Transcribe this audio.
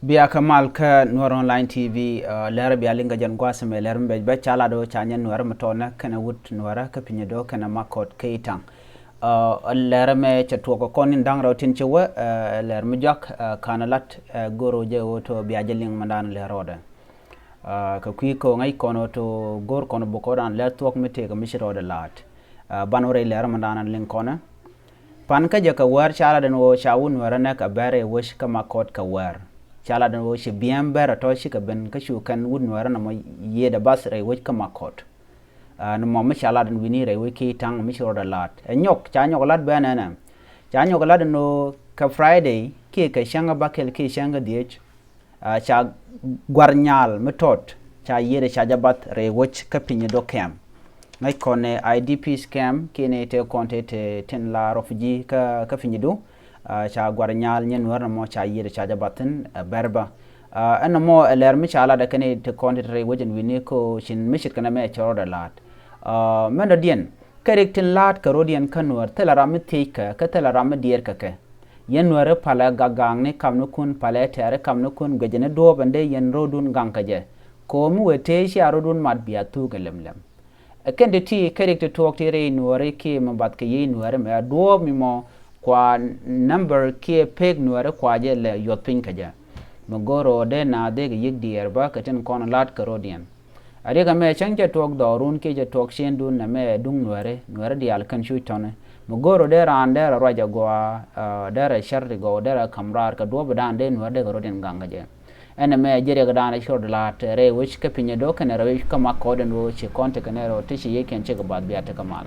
Biya kamal ka Nuer online TV Läär biya linga jan gwasa me Läär mbe chala do chanya Nuer mtona kana wut Nuer ka pinyido kana makɔt keitang Läär me chatuo ko konin dang rawtin chewa Läär mjak kana lat goro je woto biya jeling mandan Läär roda ka kui ko ngai kono to gor kono bokoran Läär tuok mite ka mishiro de lat banore Läär mandan ling kona pan ka jaka war chala den wo chawu Nuer na ka bare wish ka makɔt ka war chala dan wo shi biyan bera to shi ka ben ka shu kan wud Nuer na mo ye da bas re wo ka makɔt no mo chala dan wini re wo ki tang mi shoro da lat nyok cha nyok lat ba na cha nyok lat no ka friday ki ka shanga bakel ki shanga diech cha gwarnyal metot cha yere cha jabat re wo ka pinyido camp ngai kone idp scam ki ne te konte te ten la refugee ka pinyido cha gwarnyal nyen Nuer na mo cha yire cha jabatin berba ana mo Läär mi chala da kane te kontre wajen wini ko shin mishit kana me choro da lat men da diɛn karektin lat ka rodian kan Nuer telara mi teika ka telara mi dier ka ke yen Nuer pala gagang ne kamnu kun pala tere kamnu kun gejene do bande yen rodun gankaje ko mu wete shi arodun mat biya tu galemlem kende ti karekte tok tere Nuer ki mabat ke yi Nuer me do mi mo kwa number ki peg Nuer kwa je le yotpin kaja mogoro de na de yig dier ba katen kon lat karodian are ga me changje tok dorun ke je tok shen dun na me dung Nuer dial kan shu tone mogoro de ran de raja go de shar go de kamrar ka do badan de Nuer de karodian ganga je ene me jere ga dan shor lat re wich ka pinyido kan re ka makɔt den wo chi konte kan ro tishi yeken che ga bad biya ta kamal